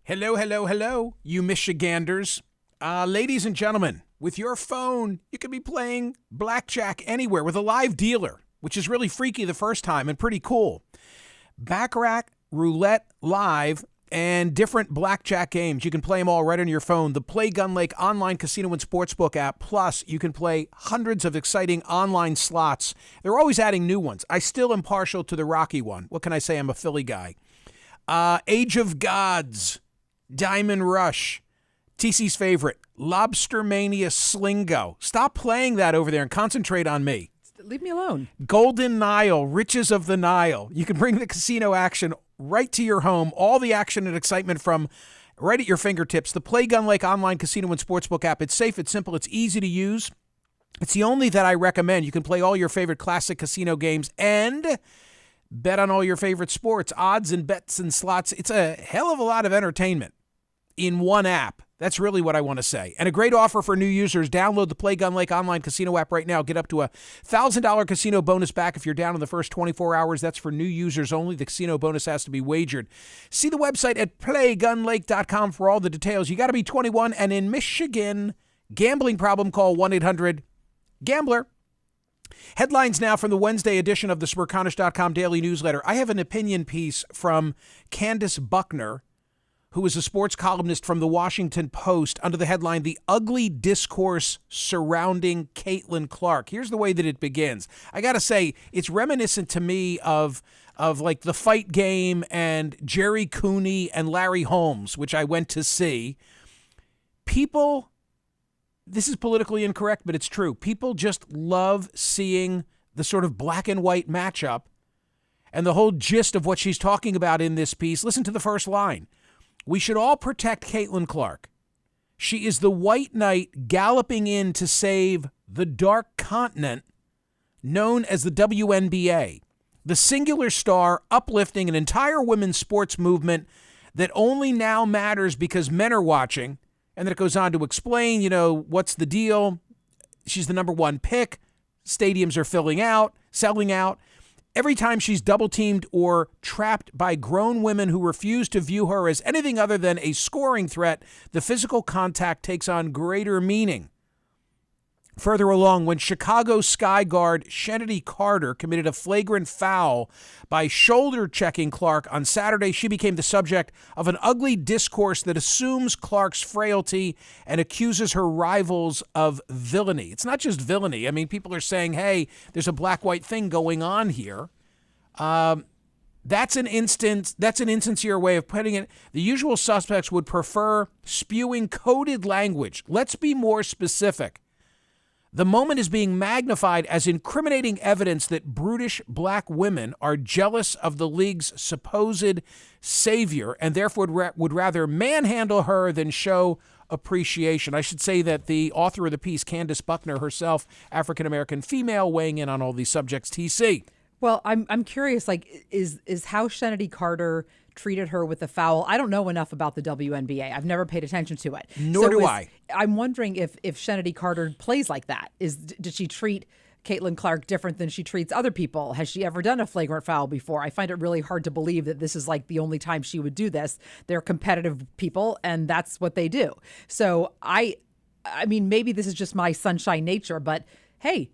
Hello, hello, hello, you Michiganders. Ladies and gentlemen, with your phone, you can be playing blackjack anywhere with a live dealer, which is really freaky the first time and pretty cool. Baccarat, roulette, live, and different blackjack games. You can play them all right on your phone. The Play Gun Lake online casino and sportsbook app. Plus, you can play hundreds of exciting online slots. They're always adding new ones. I still am partial to the Rocky one. What can I say? I'm a Philly guy. Age of Gods, Diamond Rush, TC's favorite, Lobster Mania Slingo. Stop playing that over there and concentrate on me. Leave me alone. Golden Nile, Riches of the Nile. You can bring the casino action right to your home. All the action and excitement from right at your fingertips. The Play Gun Lake online casino and sportsbook app. It's safe, it's simple, it's easy to use. It's the only that I recommend. You can play all your favorite classic casino games and bet on all your favorite sports, odds and bets and slots. It's a hell of a lot of entertainment in one app. That's really what I want to say. And a great offer for new users. Download the Play Gun Lake online casino app right now. Get up to a $1,000 casino bonus back if you're down in the first 24 hours. That's for new users only. The casino bonus has to be wagered. See the website at playgunlake.com for all the details. You got to be 21 and in Michigan. Gambling problem, call 1-800-GAMBLER. Headlines now from the Wednesday edition of the Smerconish.com daily newsletter. I have an opinion piece from Candace Buckner, who is a sports columnist from the Washington Post, under the headline, The Ugly Discourse Surrounding Caitlin Clark. Here's the way that it begins. I got to say, it's reminiscent to me of like The Fight Game and Jerry Cooney and Larry Holmes, which I went to see. People, this is politically incorrect, but it's true. People just love seeing the sort of black and white matchup and the whole gist of what she's talking about in this piece. Listen to the first line. We should all protect Caitlin Clark. She is the white knight galloping in to save the dark continent known as the WNBA, the singular star uplifting an entire women's sports movement that only now matters because men are watching. And then it goes on to explain, what's the deal? She's the number one pick. Stadiums are selling out. Every time she's double-teamed or trapped by grown women who refuse to view her as anything other than a scoring threat, the physical contact takes on greater meaning. Further along, when Chicago Sky guard Shenedy Carter committed a flagrant foul by shoulder-checking Clark on Saturday, she became the subject of an ugly discourse that assumes Clark's frailty and accuses her rivals of villainy. It's not just villainy. I mean, people are saying, hey, there's a black-white thing going on here. That's an insincere way of putting it. The usual suspects would prefer spewing coded language. Let's be more specific. The moment is being magnified as incriminating evidence that brutish black women are jealous of the league's supposed savior and therefore would rather manhandle her than show appreciation. I should say that the author of the piece, Candace Buckner herself, African-American female, weighing in on all these subjects. TC. Well, I'm curious, is how Shenedy Carter treated her with the foul. I don't know enough about the WNBA. I've never paid attention to it. Nor do I. I'm wondering if Shenedy Carter plays like that. Did she treat Caitlin Clark different than she treats other people? Has she ever done a flagrant foul before? I find it really hard to believe that this is like the only time she would do this. They're competitive people, and that's what they do. So I mean, maybe this is just my sunshine nature, but hey,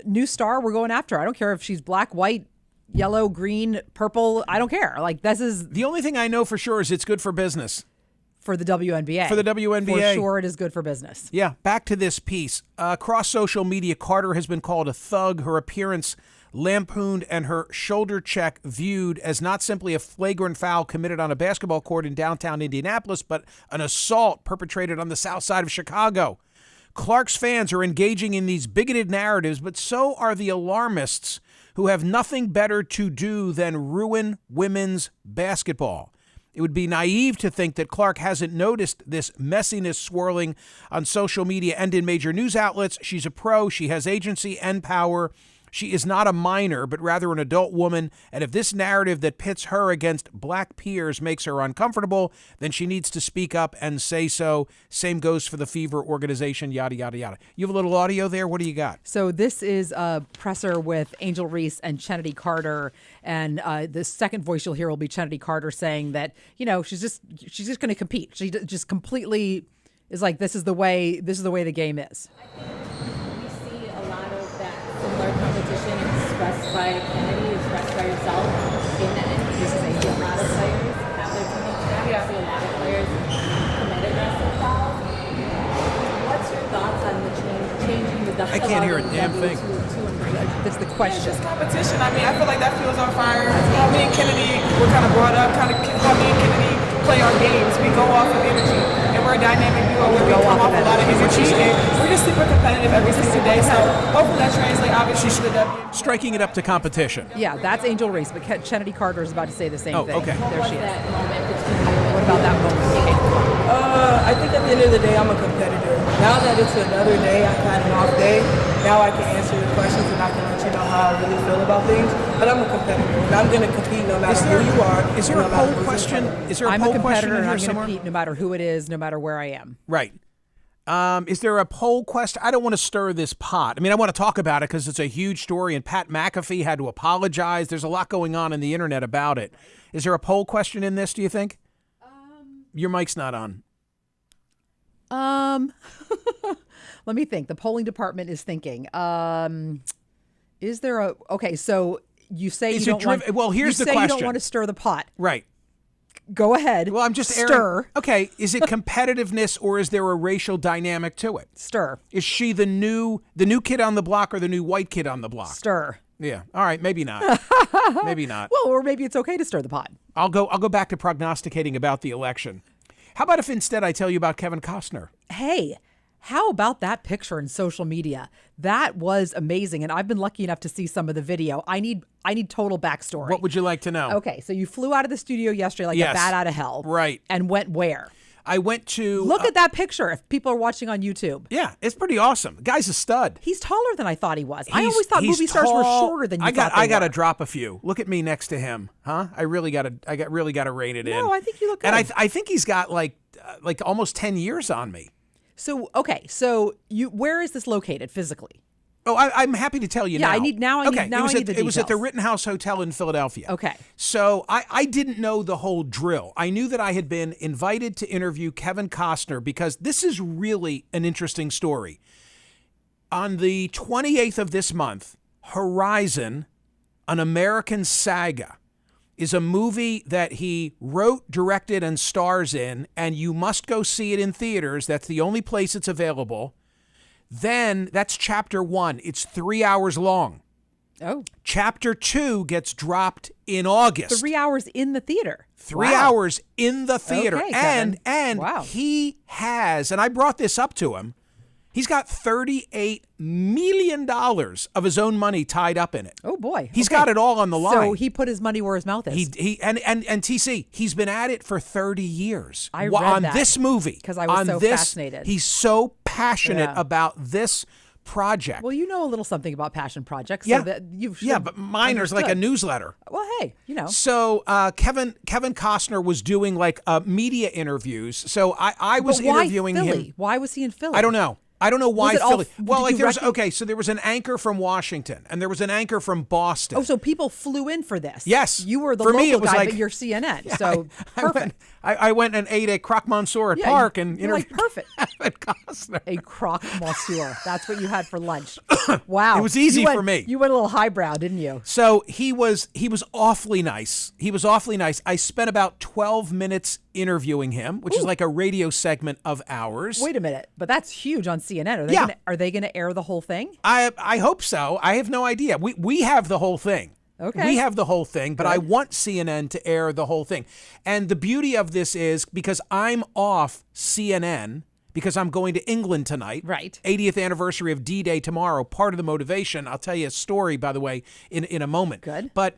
new star, we're going after her. I don't care if she's black, white, yellow, green, purple. I don't care. This is the only thing I know for sure is it's good for business. For the WNBA. For the WNBA. For sure it is good for business. Yeah, back to this piece. Across social media, Carter has been called a thug, her appearance lampooned, and her shoulder check viewed as not simply a flagrant foul committed on a basketball court in downtown Indianapolis, but an assault perpetrated on the south side of Chicago. Clark's fans are engaging in these bigoted narratives, but so are the alarmists who have nothing better to do than ruin women's basketball. It would be naive to think that Clark hasn't noticed this messiness swirling on social media and in major news outlets. She's a pro. She has agency and power. She is not a minor, but rather an adult woman, and if this narrative that pits her against black peers makes her uncomfortable, then she needs to speak up and say so. Same goes for the Fever organization, yada, yada, yada. You have a little audio there? What do you got? So this is a presser with Angel Reese and Chennedy Carter, and the second voice you'll hear will be Chennedy Carter saying that, she's just going to compete. She just completely is like, this is the way the game is. Similar competition expressed by Kennedy, expressed by yourself, in that this is a lot of players have their teammates now. You see a lot of players commit aggressive fouls. What's your thoughts on the changing the I can't hear a damn thing. That's the question. It's just competition. I mean, I feel like that fuels our fire. How me and Kennedy were kind of brought up, how me and Kennedy play our games. We go off of energy. And we're a dynamic duo where we come off a lot of energy. And we're just super competitive every single day. So hopefully that translates obviously to the W. Striking it up to competition. Yeah, that's Angel Reese, but Chennedy Carter is about to say the same thing. Okay. There she is. That moment between you and What about that moment? I think at the end of the day, I'm a competitor. Now that it's another day, I've had an off day. Now I can answer your questions and I can let you know how I really feel about things. But I'm a competitor, and I'm going to compete no matter who you are. Is there a poll question? Is there a I'm poll a question competitor, in and here I'm going to somewhere? compete no matter who it is, no matter where I am. Right. Is there a poll question? I don't want to stir this pot. I mean, I want to talk about it because it's a huge story, and Pat McAfee had to apologize. There's a lot going on in the internet about it. Is there a poll question in this, do you think? Your mic's not on. Let me think. The polling department is thinking. Is there a... Okay, so you say Is you it don't want... well, here's the you say you don't question. want to stir the pot. Right. Go ahead. Well, I'm just stir. Okay, is it competitiveness or is there a racial dynamic to it? Stir. Is she the new kid on the block or the new white kid on the block? Stir. Yeah. All right, maybe not. Maybe not. Well, or maybe it's okay to stir the pot. I'll go back to prognosticating about the election. How about if instead I tell you about Kevin Costner? Hey, how about that picture in social media? That was amazing, and I've been lucky enough to see some of the video. I need total backstory. What would you like to know? Okay, so you flew out of the studio yesterday like Yes. a bat out of hell. Right. And went where? I went to... Look at that picture if people are watching on YouTube. Yeah, it's pretty awesome. The guy's a stud. He's taller than I thought he was. I He's- always thought he's movie stars were tall. shorter than you I got thought they to were. drop a few. Look at me next to him, huh? I really got to rein it in. No, I think you look And good. I think he's got like almost 10 years on me. So, okay, so where is this located physically? Oh, I'm happy to tell you Yeah, now. I need the It was at the details. Rittenhouse Hotel in Philadelphia. Okay. So I didn't know the whole drill. I knew that I had been invited to interview Kevin Costner because this is really an interesting story. On the 28th of this month, Horizon, an American Saga, is a movie that he wrote, directed, and stars in, and you must go see it in theaters. That's the only place it's available. Then that's chapter 1. It's 3 hours long. Oh, Chapter 2 gets dropped in August. 3 hours in the theater. 3 Wow. hours in the theater. Okay, and Kevin. Wow. he has, and I brought this up to him, he's got $38 million of his own money tied up in it. Oh boy. He's Okay. got it all on the line. So he put his money where his mouth is. And TC, he's been at it for 30 years. I Well, read on that this movie. 'cause I was on so this, fascinated. He's so passionate Yeah. about this project. Well, you know a little something about passion projects. yeah, So that you yeah, but mine is like a understood. newsletter. Well, hey, So Kevin Costner was doing like media interviews. So I was but why interviewing Philly? him. Why was he in Philly? I don't know. I don't know why Was it all- Philly. did Well, you like there's reckon- so there was an anchor from Washington and there was an anchor from Boston. Oh, so people flew in for this. Yes. You were the For local me, it was guy, like- but you're CNN. So I perfect. I went and ate a croque monsieur at Yeah, Park and you're like, interviewed perfect. Kevin Costner. A croque monsieur. That's what you had for lunch. Wow. It was easy You went- for me. You went a little highbrow, didn't you? So he was awfully nice. He was awfully nice. I spent about 12 minutes interviewing him, which is like a radio segment of ours. Wait a minute, but that's huge on CNN. Yeah. Are they going to air the whole thing? I hope so. I have no idea. We have the whole thing. Okay. We have the whole thing, but I want CNN to air the whole thing. And the beauty of this is because I'm off CNN because I'm going to England tonight. Right. 80th anniversary of D-Day tomorrow. Part of the motivation. I'll tell you a story, by the way, in a moment. Good. But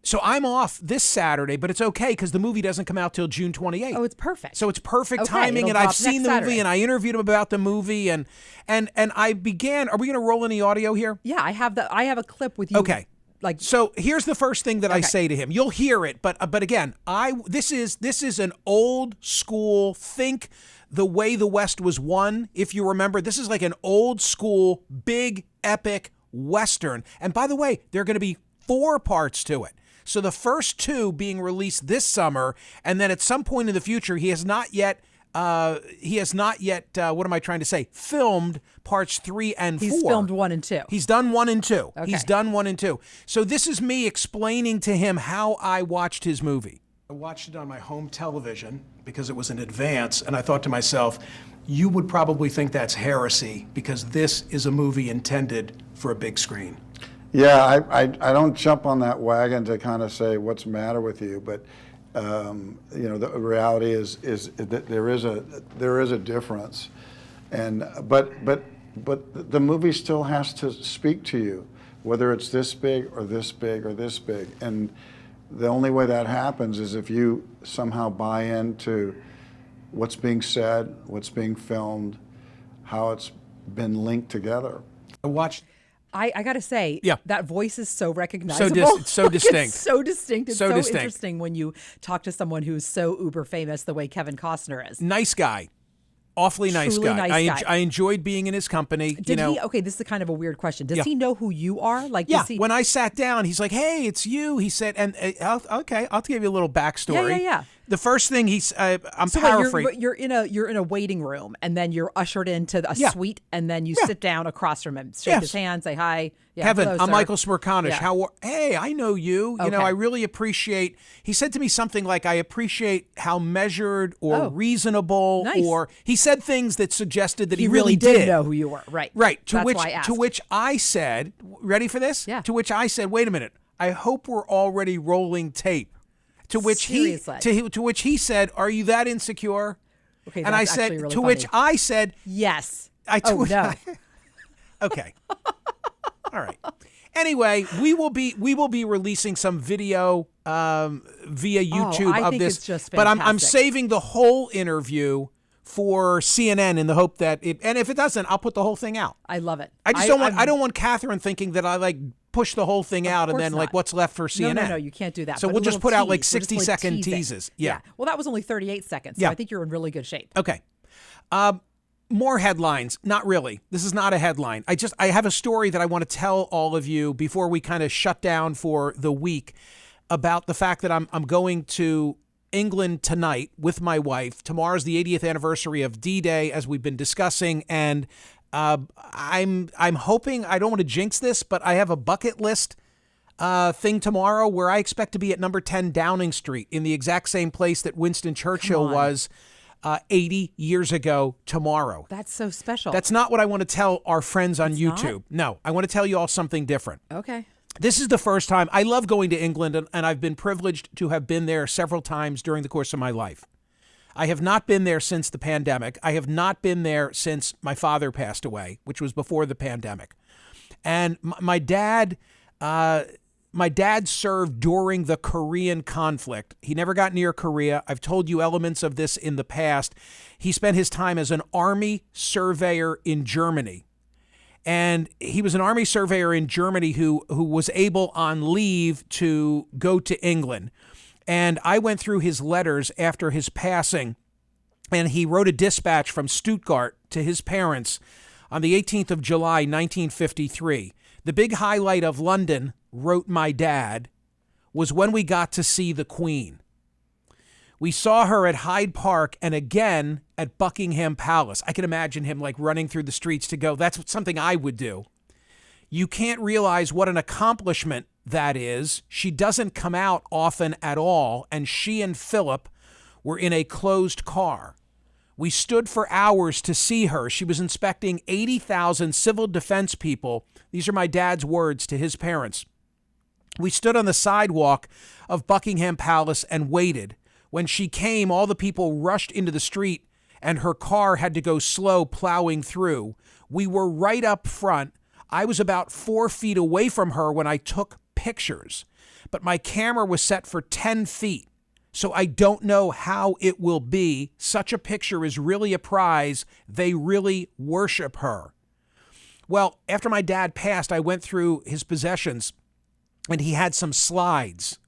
So I'm off this Saturday, but it's okay because the movie doesn't come out till June 28th. Oh, it's perfect. So it's perfect Okay, timing, it'll and I've drop seen next the movie, Saturday. and I interviewed him about the movie, and I began. Are we going to roll any audio here? Yeah, I have a clip with you. Okay. Like, So here's the first thing that I Okay. say to him. You'll hear it, but again, this is an old school think the way the West was won. If you remember, this is like an old school big epic Western. And by the way, there are going to be 4 parts to it. So the first 2 being released this summer, and then at some point in the future, he has not yet what am I trying to say? Filmed parts 3 and 4. he's filmed 1 and 2. He's done 1 and 2. Okay. He's done 1 and 2. So this is me explaining to him how I watched his movie. I watched it on my home television because it was in advance, and I thought to myself, you would probably think that's heresy because this is a movie intended for a big screen. Yeah, I don't jump on that wagon to kind of say what's the matter with you, but the reality is that there is a difference, and but the movie still has to speak to you, whether it's this big or this big or this big, and the only way that happens is if you somehow buy into what's being said, what's being filmed, how it's been linked together. I watched. I got to say, Yeah. that voice is so recognizable. It's so distinct. It's so distinct. It's So so distinct. interesting when you talk to someone who's so uber famous the way Kevin Costner is. Nice guy. Awfully nice Truly guy. nice guy. I enjoyed being in his company. Did he? Okay, this is kind of a weird question. Does Yeah. he know who you are? Like, Yeah, does he? when I sat down, he's like, "Hey, it's you." He said, and I'll give you a little backstory. Yeah. The first thing I'm So paraphrasing. you're in a waiting room, and then you're ushered into a Yeah. suite, and then you Yeah. sit down across from him, shake Yes. his hand, say hi. Yeah, Kevin, hello, I'm sir. Michael Smerconish. Yeah. Hey, I know you. You know, Okay. I really appreciate. He said to me something like, "I appreciate how measured or Oh. reasonable." Nice. Or he said things that suggested that He he really did know who you were, right? Right. That's why I asked. To which I said, "Ready for this?" Yeah. To which I said, "Wait a minute. I hope we're already rolling tape." To which Seriously? to which he said, "Are you that insecure?" Okay, And I that's said, actually really to which funny. I said, Yes. to which no. okay. All right. Anyway, we will be releasing some video via YouTube I of think this. it's just but I'm fantastic. saving the whole interview for CNN in the hope that and if it doesn't, I'll put the whole thing out. I love it. I don't want Catherine thinking that I like push the whole thing out and course then like not. what's left for CNN. No, you can't do that. So But we'll a just little put out like tease. We're just 60-second teasing. teases. Yeah. Well, that was only 38 seconds. So Yeah. I think you're in really good shape. Okay. More headlines. Not really. This is not a headline. I have a story that I want to tell all of you before we kind of shut down for the week about the fact that I'm going to England tonight with my wife. Tomorrow's the 80th anniversary of D-Day, as we've been discussing, and I'm hoping, I don't want to jinx this, but I have a bucket list thing tomorrow where I expect to be at number 10 Downing Street in the exact same place that Winston Churchill was 80 years ago tomorrow. That's so special. That's not what I want to tell our friends on It's not? YouTube. No, I want to tell you all something different. okay. This is the first time. I love going to England, and I've been privileged to have been there several times during the course of my life. I have not been there since the pandemic. I have not been there since my father passed away, which was before the pandemic. And my dad served during the Korean conflict. He never got near Korea. I've told you elements of this in the past. He spent his time as an army surveyor in Germany. And he was an army surveyor in Germany who was able on leave to go to England. And I went through his letters after his passing, and he wrote a dispatch from Stuttgart to his parents on the 18th of July, 1953. The big highlight of London, wrote my dad, was when we got to see the Queen. We saw her at Hyde Park and again at Buckingham Palace. I can imagine him like running through the streets to go. That's something I would do. You can't realize what an accomplishment that is. She doesn't come out often at all, and she and Philip were in a closed car. We stood for hours to see her. She was inspecting 80,000 civil defense people. These are my dad's words to his parents. We stood on the sidewalk of Buckingham Palace and waited. When she came, all the people rushed into the street, and her car had to go slow plowing through. We were right up front. I was about 4 feet away from her when I took pictures. but my camera was set for 10 feet. So I don't know how it will be. Such a picture is really a prize. They really worship her. Well, after my dad passed, I went through his possessions, and he had some slides,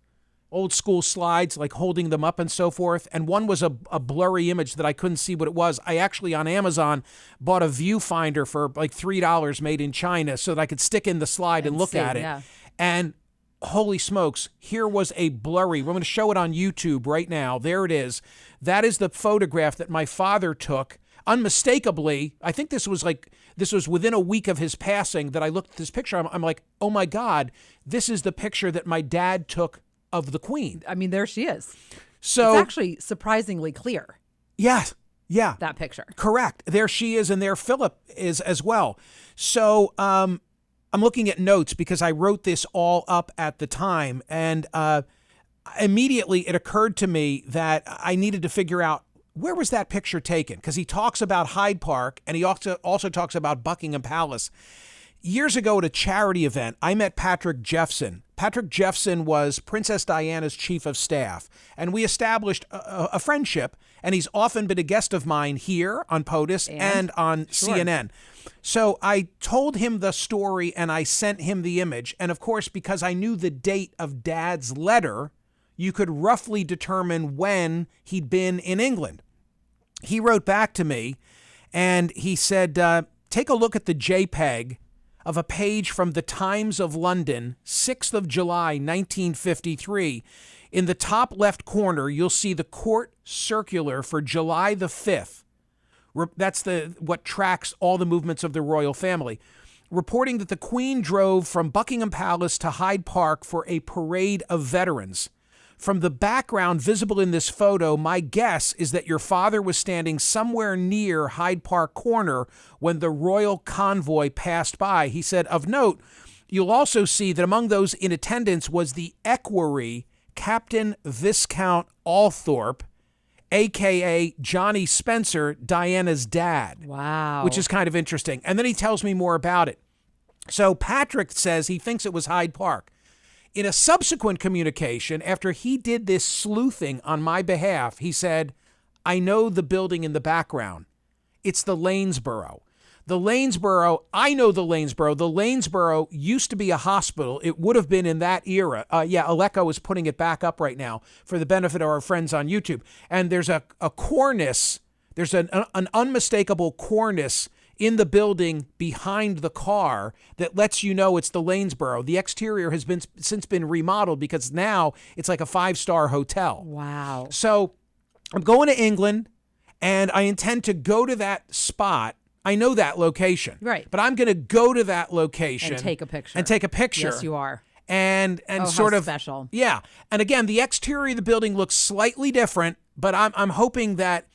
old school slides, like holding them up and so forth. And one was a blurry image that I couldn't see what it was. I actually, on Amazon, bought a viewfinder for like $3 made in China so that I could stick in the slide and look at it. Yeah. And holy smokes, here was a blurry. We're going to show it on YouTube right now. There it is. That is the photograph that my father took. Unmistakably, I think this was within a week of his passing that I looked at this picture. I'm like, oh my God, this is the picture that my dad took of the Queen. I mean, there she is. So it's actually surprisingly clear. Yeah. That picture. Correct. There she is, and there Philip is as well. So I'm looking at notes because I wrote this all up at the time, and immediately it occurred to me that I needed to figure out, where was that picture taken? Because he talks about Hyde Park, and he also talks about Buckingham Palace. Years ago at a charity event, I met Patrick Jeffson. Patrick Jeffson was Princess Diana's chief of staff, and we established a friendship, and he's often been a guest of mine here on POTUS and on CNN. So I told him the story, and I sent him the image, and of course, because I knew the date of Dad's letter, you could roughly determine when he'd been in England. He wrote back to me, and he said, take a look at the JPEG of a page from the Times of London, 6th of July, 1953. In the top left corner, you'll see the court circular for July the 5th. That's what tracks all the movements of the royal family, reporting that the Queen drove from Buckingham Palace to Hyde Park for a parade of veterans. From the background visible in this photo, my guess is that your father was standing somewhere near Hyde Park Corner when the royal convoy passed by. He said, of note, you'll also see that among those in attendance was the equerry Captain Viscount Althorpe, a.k.a. Johnny Spencer, Diana's dad. Wow. Which is kind of interesting. And then he tells me more about it. So Patrick says he thinks it was Hyde Park. In a subsequent communication, after he did this sleuthing on my behalf, he said, I know the building in the background. It's the Lanesborough. The Lanesborough, I know the Lanesborough. The Lanesborough used to be a hospital. It would have been in that era. Aleko is putting it back up right now for the benefit of our friends on YouTube. And there's a cornice, there's an unmistakable cornice in the building behind the car that lets you know it's the Lanesborough. The exterior has since been remodeled because now it's like a 5-star hotel. Wow. So I'm going to England, and I intend to go to that spot. I know that location. Right. But I'm going to go to that location. And take a picture. Yes, you are. And sort of special. Yeah. And again, the exterior of the building looks slightly different, but I'm hoping that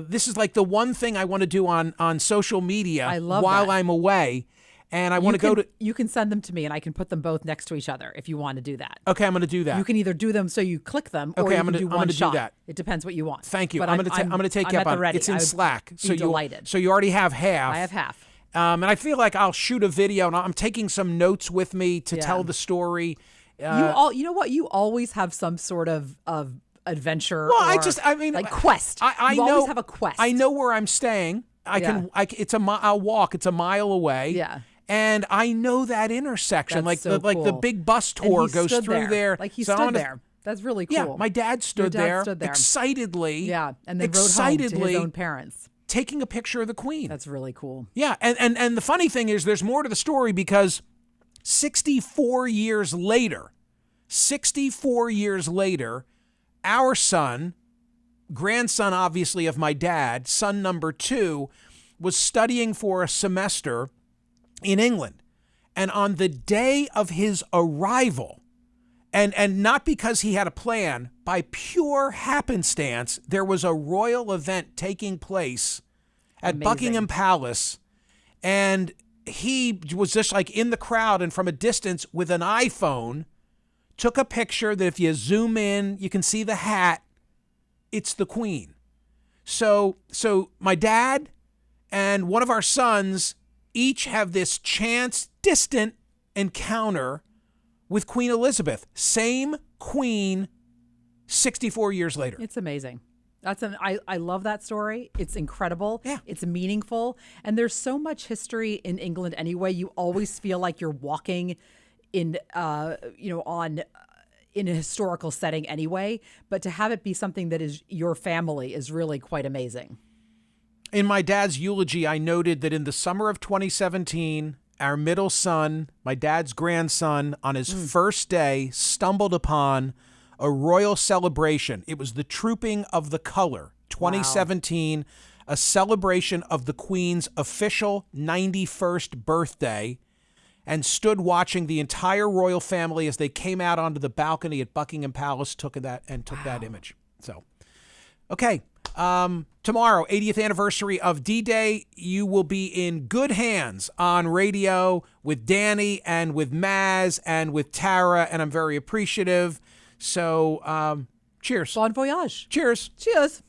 this is like the one thing I want to do on social media while I'm away. And I want to go to... You can send them to me, and I can put them both next to each other if you want to do that. Okay, I'm going to do that. You can either do them so you click them, or you can do one shot. Do that. It depends what you want. Thank you. But I'm going to take you up on it. It's in Slack. So delighted. So you already have half. I have half. And I feel like I'll shoot a video, and I'm taking some notes with me to tell the story. You know what? You always have some sort of adventure. Well, like quest. I you know, always have a quest. I know where I'm staying. I'll walk. It's a mile away. Yeah. And I know that intersection. That's the big bus tour goes through there. Like he stood there. That's really cool. Yeah, my dad stood there excitedly. Yeah, and then rode home to his own parents, taking a picture of the Queen. That's really cool. Yeah, and the funny thing is, there's more to the story because 64 years later, our son, grandson obviously of my dad, son number 2, was studying for a semester in England. And on the day of his arrival, and not because he had a plan, by pure happenstance, there was a royal event taking place at Buckingham Palace. And he was just like in the crowd, and from a distance with an iPhone, took a picture that if you zoom in, you can see the hat. It's the Queen. So my dad and one of our sons each have this chance, distant encounter with Queen Elizabeth. Same queen 64 years later. It's amazing. I love that story. It's incredible. Yeah. It's meaningful. And there's so much history in England anyway. You always feel like you're walking in in a historical setting anyway, but to have it be something that is your family is really quite amazing. In my dad's eulogy, I noted that in the summer of 2017, our middle son, my dad's grandson, on his first day, stumbled upon a royal celebration. It was the Trooping of the Color, 2017, a celebration of the Queen's official 91st birthday, and stood watching the entire royal family as they came out onto the balcony at Buckingham Palace, took that image. So, okay. Tomorrow, 80th anniversary of D-Day, you will be in good hands on radio with Danny and with Maz and with Tara, and I'm very appreciative. So, cheers. Bon voyage. Cheers. Cheers.